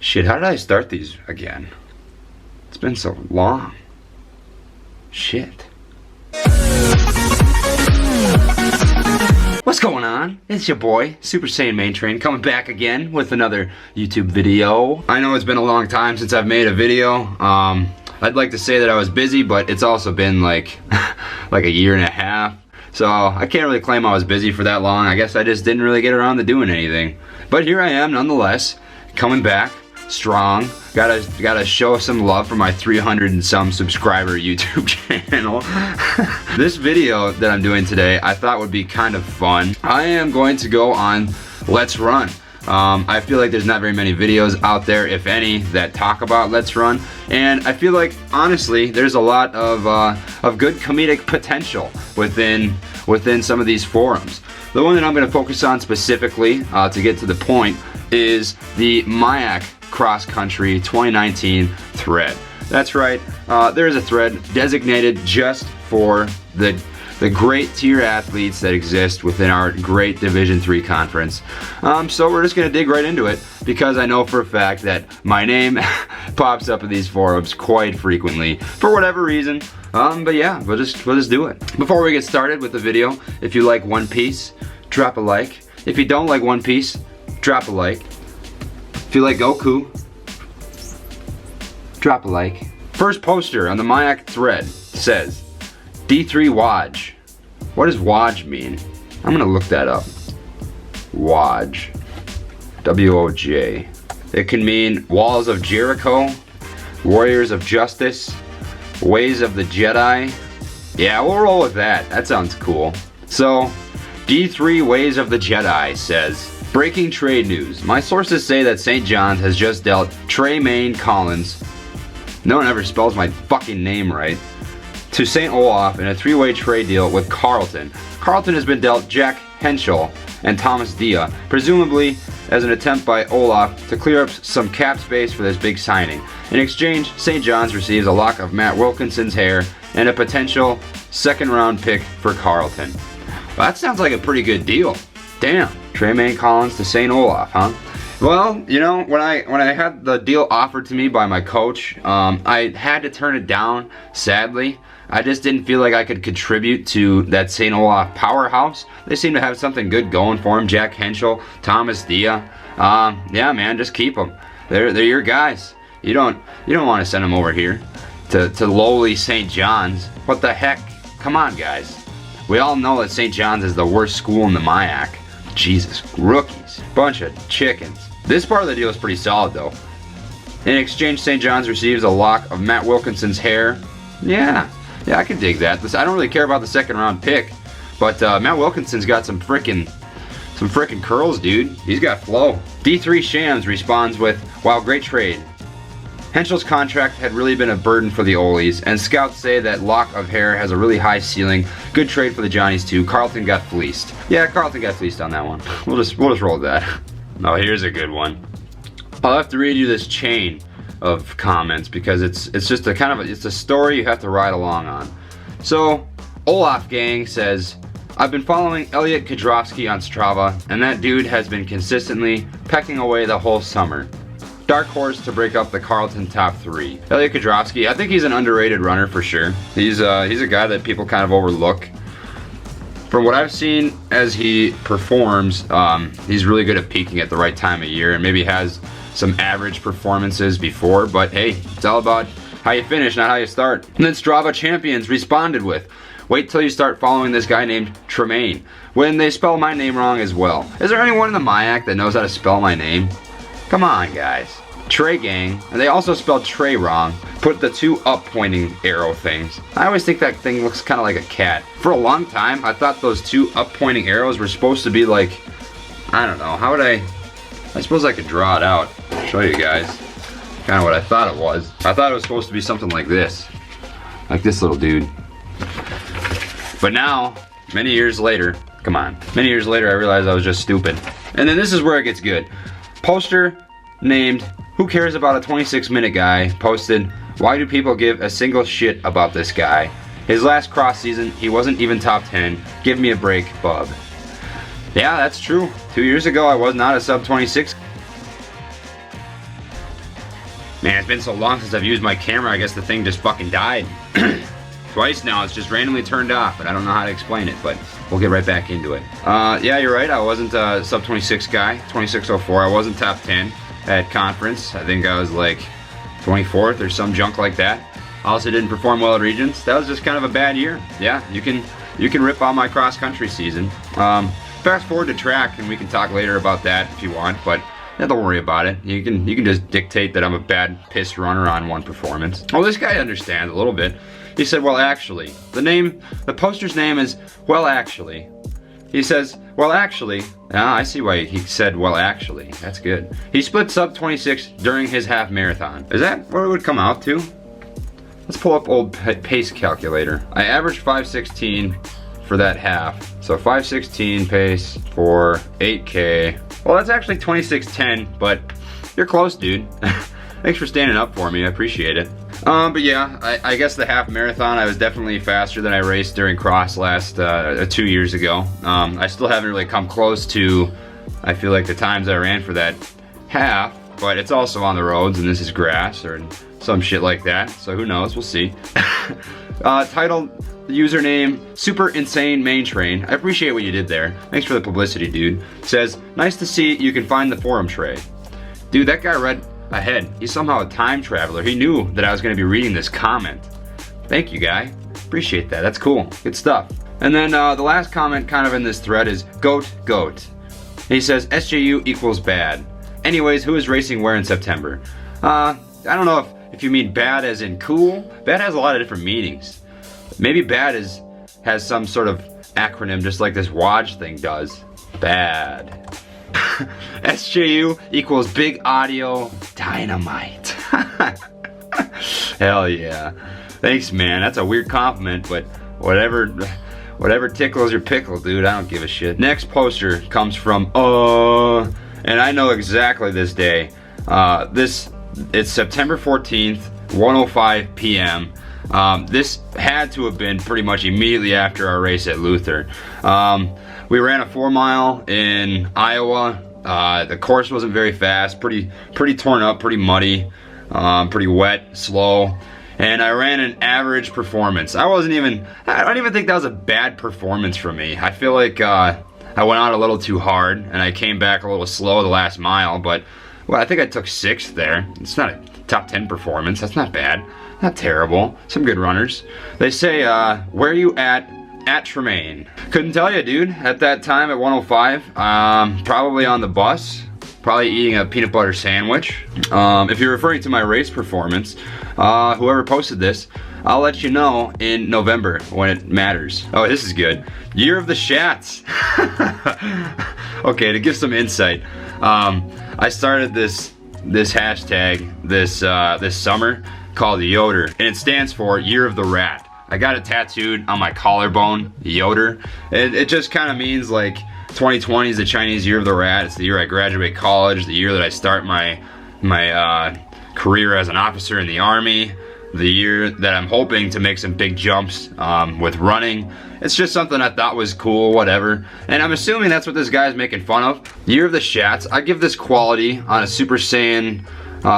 Shit, how did I start these again? It's been so long. Shit. What's going on? It's your boy, Super Saiyan Main Train, coming back again with another YouTube video. I know it's been a long time since I've made a video. I'd like to say that I was busy, but it's also been like, like a year and a half. So I can't really claim I was busy for that long. I guess I just didn't really get around to doing anything. But here I am nonetheless, coming back strong. Gotta show some love for my 300 and some subscriber YouTube channel. This video that I'm doing today I thought would be kind of fun. I am going to go on Letsrun. I feel like there's not very many videos out there, if any, that talk about Letsrun, and I feel like honestly there's a lot of good comedic potential within some of these forums. The one that I'm going to focus on specifically, to get to the point, is the MIAC Cross Country 2019 thread. That's right, there is a thread designated just for the great tier athletes that exist within our great Division III conference. So we're just gonna dig right into it because I know for a fact that my name pops up in these forums quite frequently for whatever reason. But yeah, we'll just do it. Before we get started with the video, if you like One Piece, drop a like. If you don't like One Piece, drop a like. If you like Goku, drop a like. First poster on the MIAC thread says, D3 Waj. What does Waj mean? I'm gonna look that up. Waj. W-O-J. It can mean Walls of Jericho, Warriors of Justice, Ways of the Jedi. Yeah, we'll roll with that. That sounds cool. So, D3 Ways of the Jedi says, breaking trade news. My sources say that St. John's has just dealt Tremaine Collins, no one ever spells my fucking name right, to St. Olaf in a three-way trade deal with Carleton. Carleton has been dealt Jack Henschel and Thomas Dia, presumably as an attempt by Olaf to clear up some cap space for this big signing. In exchange, St. John's receives a lock of Matt Wilkinson's hair and a potential second-round pick for Carleton. Well, that sounds like a pretty good deal. Damn, Tremaine Collins to St. Olaf, huh? Well, you know, when I had the deal offered to me by my coach, I had to turn it down, sadly. I just didn't feel like I could contribute to that St. Olaf powerhouse. They seem to have something good going for him. Jack Henschel, Thomas Dia. Yeah, man, just keep them. They're your guys. You don't want to send them over here to lowly St. John's. What the heck? Come on, guys. We all know that St. John's is the worst school in the MIAC. Jesus, rookies. Bunch of chickens. This part of the deal is pretty solid, though. In exchange, St. John's receives a lock of Matt Wilkinson's hair. Yeah, I can dig that. I don't really care about the second round pick, but Matt Wilkinson's got some frickin' curls, dude. He's got flow. D3 Shams responds with, wow, great trade. Henschel's contract had really been a burden for the Olies, and scouts say that lock of hair has a really high ceiling. Good trade for the Johnnies too. Carleton got fleeced. Yeah, Carleton got fleeced on that one. We'll just roll with that. Oh, here's a good one. I'll have to read you this chain of comments because it's just a kind of it's a story you have to ride along on. So, Olaf Gang says, I've been following Elliot Kudrowski on Strava, and that dude has been consistently pecking away the whole summer. Dark horse to break up the Carleton top three. Elliot Kudrowski, I think he's an underrated runner for sure. He's a guy that people kind of overlook. From what I've seen as he performs, he's really good at peaking at the right time of year, and maybe has some average performances before, but hey, it's all about how you finish, not how you start. And then Strava Champions responded with, wait till you start following this guy named Tremaine, when they spell my name wrong as well. Is there anyone in the MIAC that knows how to spell my name? Come on, guys. Trey Gang, and they also spelled Trey wrong. Put the two up pointing arrow things. I always think that thing looks kind of like a cat. For a long time, I thought those two up pointing arrows were supposed to be like, I don't know, how would I suppose I could draw it out. I'll show you guys kind of what I thought it was. I thought it was supposed to be something like this little dude. But now, many years later, many years later I realized I was just stupid. And then this is where it gets good. Poster named Who Cares About a 26-Minute Guy posted, why do people give a single shit about this guy? His last cross season, he wasn't even top 10. Give me a break, bub. Yeah, that's true. 2 years ago, I was not a sub 26. Man, it's been so long since I've used my camera, I guess the thing just fucking died. Twice now, it's just randomly turned off, but I don't know how to explain it, but we'll get right back into it. Yeah, you're right, I wasn't a sub 26 guy, 2604, I wasn't top 10 at conference. I think I was like 24th or some junk like that. I also didn't perform well at regions. That was just kind of a bad year. Yeah, you can rip on my cross country season. Fast forward to track, and we can talk later about that if you want, but yeah, don't worry about it. You can just dictate that I'm a bad piss runner on one performance. Well, this guy understands a little bit. He said, well, actually, the poster's name is Well Actually. He says, well, actually, I see why he said, well, actually. That's good. He split sub 26 during his half marathon. Is that what it would come out to? Let's pull up old pace calculator. I averaged 5:16 for that half. So 5:16 pace for 8K. Well, that's actually 26:10, but you're close, dude. Thanks for standing up for me, I appreciate it. But yeah, I guess the half marathon, I was definitely faster than I raced during cross last 2 years ago. I still haven't really come close to, I feel like, the times I ran for that half, but it's also on the roads and this is grass or some shit like that, so who knows, we'll see. Title, username, Super Insane Main Train. I appreciate what you did there. Thanks for the publicity, dude. Says, nice to see you can find the forum tray. Dude, that guy read ahead. He's somehow a time traveler. He knew that I was going to be reading this comment. Thank you, guy. Appreciate that. That's cool. Good stuff. And then the last comment kind of in this thread is goat. He says SJU equals bad. Anyways, who is racing where in September? I don't know if you mean bad as in cool. Bad has a lot of different meanings. Maybe bad has some sort of acronym just like this WAJ thing does. Bad. SJU equals big audio dynamite. Hell yeah. Thanks, man. That's a weird compliment, but whatever tickles your pickle, dude. I don't give a shit. Next poster comes from and I know exactly this day. It's September 14th, 1:05 p.m. This had to have been pretty much immediately after our race at Luther. We ran a 4 mile in Iowa. The course wasn't very fast, pretty torn up, pretty muddy, pretty wet, slow, and I ran an average performance. I don't even think that was a bad performance for me. I feel like I went out a little too hard and I came back a little slow the last mile, but well, I think I took 6th there. It's not a top 10 performance. That's not bad. Not terrible. Some good runners. They say, where are you at Tremaine? Couldn't tell you, dude. At that time at 1:05, probably on the bus. Probably eating a peanut butter sandwich. If you're referring to my race performance, whoever posted this, I'll let you know in November when it matters. Oh, this is good. Year of the Shats. Okay, to give some insight. I started this hashtag this summer called Yoder, and it stands for Year of the Rat. I got it tattooed on my collarbone, Yoder. It just kind of means like 2020 is the Chinese Year of the Rat. It's the year I graduate college, the year that I start my career as an officer in the Army, the year that I'm hoping to make some big jumps with running. It's just something I thought was cool, whatever. And I'm assuming that's what this guy's making fun of. Year of the Shats. I give this quality on a Super Saiyan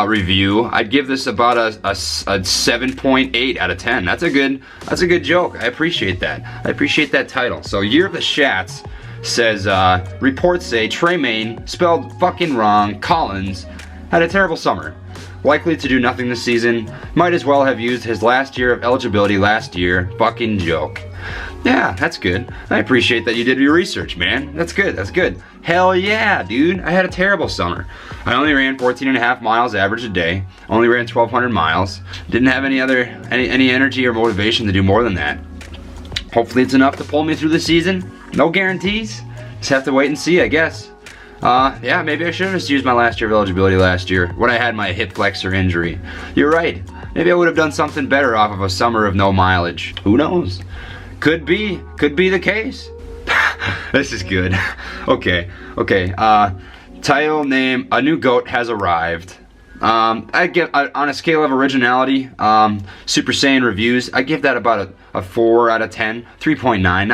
review. I'd give this about a 7.8 out of 10. That's a good joke. I appreciate that. I appreciate that title. So Year of the Shats says, reports say Tremaine, spelled fucking wrong, Collins, had a terrible summer. Likely to do nothing this season. Might as well have used his last year of eligibility last year. Fucking joke. Yeah, that's good. I appreciate that you did your research, man. That's good, that's good. Hell yeah, dude. I had a terrible summer. I only ran 14.5 miles average a day. Only ran 1,200 miles. Didn't have any energy or motivation to do more than that. Hopefully it's enough to pull me through the season. No guarantees. Just have to wait and see, I guess. Yeah, maybe I should have just used my last year of eligibility last year when I had my hip flexor injury. You're right. Maybe I would have done something better off of a summer of no mileage. Who knows? Could be the case. This is good. Okay. Title name, A New Goat Has Arrived. I give on a scale of originality, Super Saiyan reviews, I give that about a 4 out of 10, 3.9.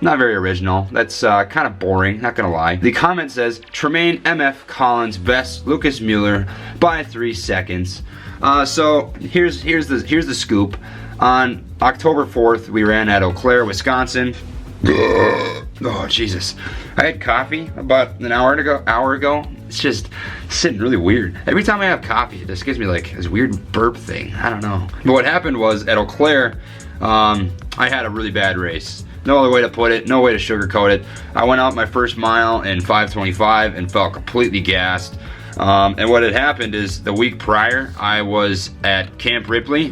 Not very original. That's kind of boring. Not gonna lie. The comment says Tremaine MF Collins vests Lucas Mueller by 3 seconds. So here's the scoop. On October 4th, we ran at Eau Claire, Wisconsin. Oh Jesus! I had coffee about an hour ago. It's just sitting really weird. Every time I have coffee, it just gives me like this weird burp thing. I don't know. But what happened was at Eau Claire, I had a really bad race. No other way to put it. No way to sugarcoat it. I went out my first mile in 5:25 and felt completely gassed. And what had happened is the week prior, I was at Camp Ripley.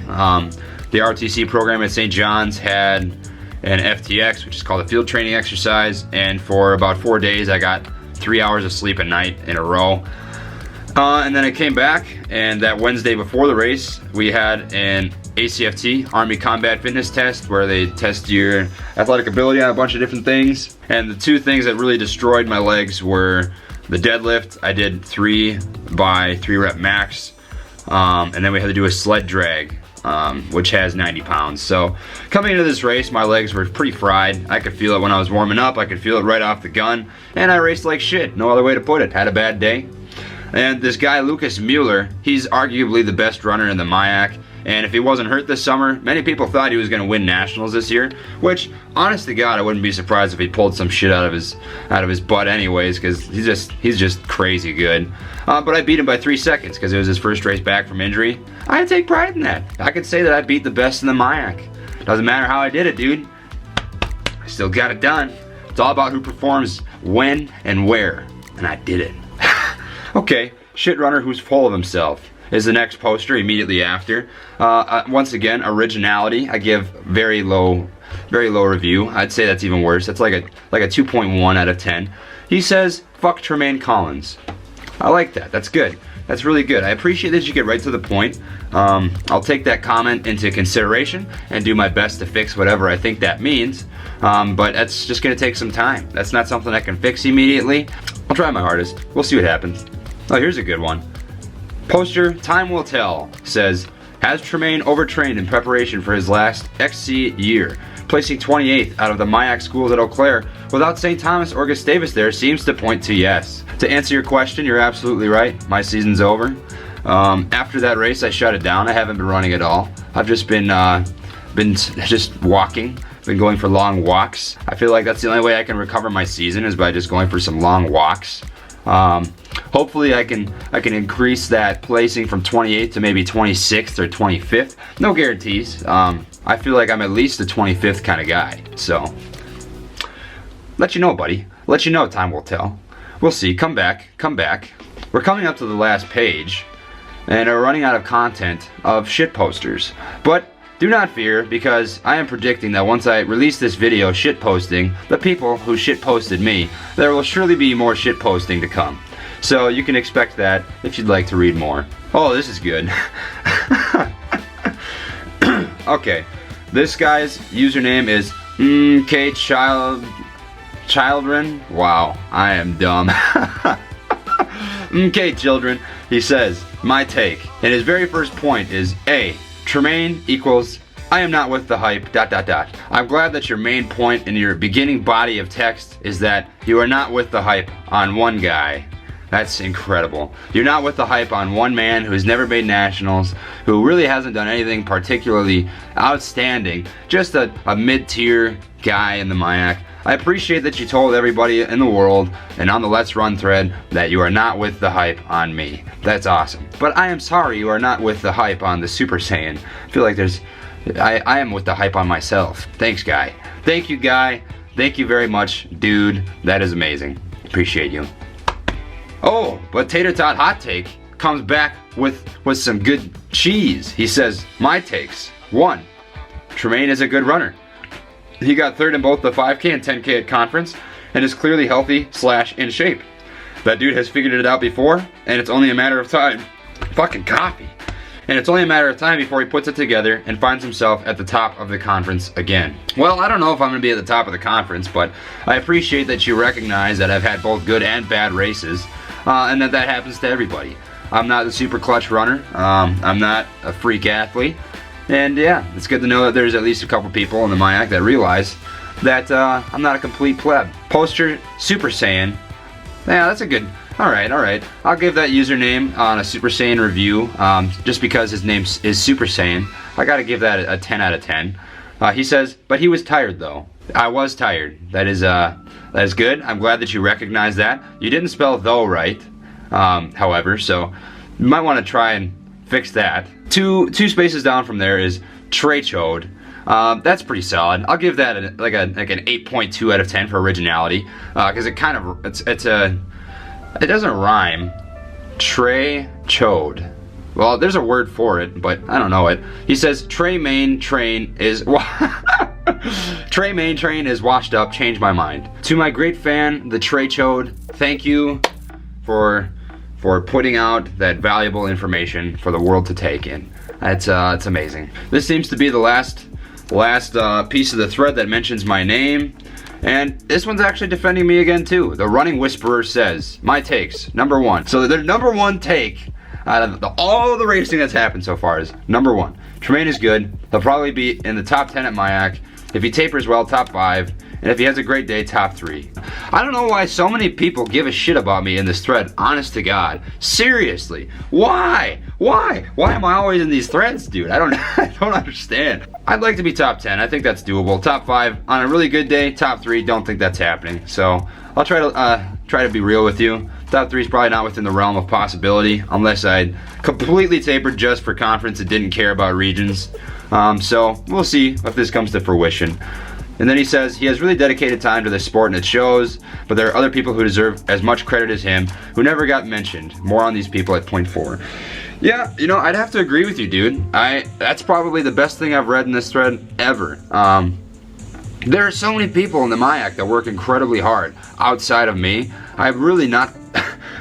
The RTC program at St. John's had an FTX, which is called a field training exercise, and for about 4 days I got 3 hours of sleep at night in a row. And then I came back, and that Wednesday before the race we had an ACFT, Army Combat Fitness Test, where they test your athletic ability on a bunch of different things. And the two things that really destroyed my legs were the deadlift. I did 3 by 3 rep max, and then we had to do a sled drag, which has 90 pounds. So coming into this race, my legs were pretty fried. I could feel it when I was warming up. I could feel it right off the gun. And I raced like shit. No other way to put it. Had a bad day. And this guy, Lucas Mueller, he's arguably the best runner in the MIAC. And if he wasn't hurt this summer, many people thought he was going to win nationals this year. Which, honest to God, I wouldn't be surprised if he pulled some shit out of his butt anyways, because he's just crazy good. But I beat him by 3 seconds because it was his first race back from injury. I take pride in that. I could say that I beat the best in the MIAC. Doesn't matter how I did it, dude. I still got it done. It's all about who performs when and where. And I did it. Okay, shit runner who's full of himself is the next poster immediately after. Once again, originality. I give very low review. I'd say that's even worse. That's like a 2.1 out of 10. He says, "Fuck Tremaine Collins." I like that. That's good. That's really good. I appreciate that you get right to the point. I'll take that comment into consideration and do my best to fix whatever I think that means. But that's just going to take some time. That's not something I can fix immediately. I'll try my hardest. We'll see what happens. Oh, here's a good one. Poster, time will tell, says, has Tremaine overtrained in preparation for his last XC year? Placing 28th out of the MIAC schools at Eau Claire without St. Thomas or Gustavus there seems to point to yes. To answer your question, you're absolutely right. My season's over. After that race, I shut it down. I haven't been running at all. I've just been just walking. Been going for long walks. I feel like that's the only way I can recover my season is by just going for some long walks. Hopefully I can increase that placing from 28th to maybe 26th or 25th. No guarantees. I feel like I'm at least the 25th kind of guy. So, let you know, buddy. Let you know, time will tell. We'll see. Come back. We're coming up to the last page, and are running out of content of shit posters. But do not fear, because I am predicting that once I release this video shit posting the people who shit posted me, there will surely be more shit posting to come. So you can expect that if you'd like to read more. Oh, this is good. Okay, this guy's username is Children. Wow, I am dumb. Children. He says, my take. And his very first point is A. Tremaine equals I am not with the hype, ... I'm glad that your main point in your beginning body of text is that you are not with the hype on one guy. That's incredible. You're not with the hype on one man who's never made nationals, who really hasn't done anything particularly outstanding, just a mid-tier guy in the MIAC. I appreciate that you told everybody in the world and on the Let's Run thread that you are not with the hype on me. That's awesome. But I am sorry you are not with the hype on the Super Saiyan. I feel like I am with the hype on myself. Thanks, guy. Thank you, guy. Thank you very much, dude. That is amazing. Appreciate you. Oh, but Tater Tot Hot Take comes back with some good cheese. He says, my takes. 1. Tremaine is a good runner. He got third in both the 5K and 10K at conference and is clearly healthy / in shape. That dude has figured it out before, and it's only a matter of time. Fucking coffee. And it's only a matter of time before he puts it together and finds himself at the top of the conference again. Well, I don't know if I'm going to be at the top of the conference, but I appreciate that you recognize that I've had both good and bad races, and that happens to everybody. I'm not the super clutch runner. I'm not a freak athlete. And yeah, it's good to know that there's at least a couple people in the MIAC that realize that I'm not a complete pleb. Poster Super Saiyan. Yeah, that's a good. Alright. I'll give that username on a Super Saiyan review, just because his name is Super Saiyan. I gotta give that a 10 out of 10. He says, but he was tired though. I was tired. That is good. I'm glad that you recognize that. You didn't spell though right, however, so you might want to try and fix that. Two spaces down from there is Trey Chode. That's pretty solid. I'll give that like an 8.2 out of 10 for originality, because it kind of it doesn't rhyme. Trey Chode. Well, there's a word for it, but I don't know it. He says Trey Main Train is Trey Main Train is washed up. Changed my mind. To my great fan, the Trey Chode, thank you for putting out that valuable information for the world to take in. It's amazing. This seems to be the last piece of the thread that mentions my name. And this one's actually defending me again too. The Running Whisperer says, my takes, number one. So the number one take out of all of the racing that's happened so far is, number one, Tremaine is good. He'll probably be in the top 10 at MIAC. If he tapers well, top 5. And if he has a great day, top 3. I don't know why so many people give a shit about me in this thread, honest to God. Seriously. Why? Why am I always in these threads, dude? I don't understand. I'd like to be top 10. I think that's doable. Top 5 on a really good day. Top 3, don't think that's happening. So I'll try to be real with you. Top 3 is probably not within the realm of possibility unless I completely tapered just for conference and didn't care about regions. So we'll see if this comes to fruition. And then he says he has really dedicated time to this sport and it shows, but there are other people who deserve as much credit as him who never got mentioned. More on these people at point 4. Yeah, you know, I'd have to agree with you, dude. That's probably the best thing I've read in this thread ever. There are so many people in the MIAC that work incredibly hard outside of me. I'm really not.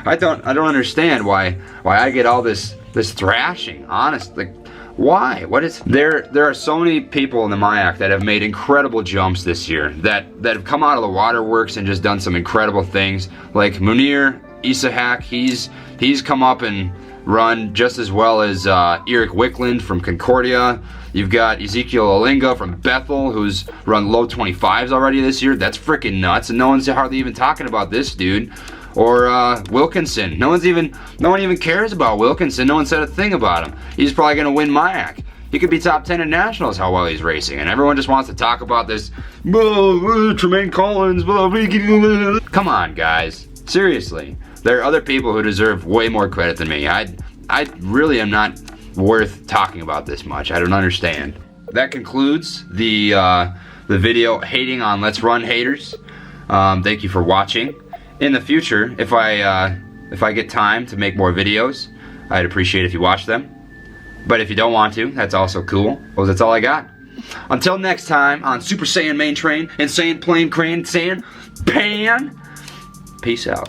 I don't understand why I get all this thrashing. Honestly. Why? What is there? There are so many people in the MIAC that have made incredible jumps this year that have come out of the waterworks and just done some incredible things. Like Munir Isahak, he's come up and run just as well as Eric Wickland from Concordia. You've got Ezekiel Olinga from Bethel, who's run low 25s already this year. That's freaking nuts, and no one's hardly even talking about this dude. Or Wilkinson. No one even cares about Wilkinson. No one said a thing about him. He's probably gonna win MIAC. He could be top 10 in nationals how well he's racing, and everyone just wants to talk about this. Tremaine Collins. Come on, guys. Seriously, there are other people who deserve way more credit than me. I really am not worth talking about this much. I don't understand. That concludes the video hating on Let's Run haters. Thank you for watching. In the future, if I get time to make more videos, I'd appreciate if you watch them. But if you don't want to, that's also cool. Well, that's all I got. Until next time on Super Saiyan Main Train and Saiyan Plane Crane Saiyan Pan. Peace out.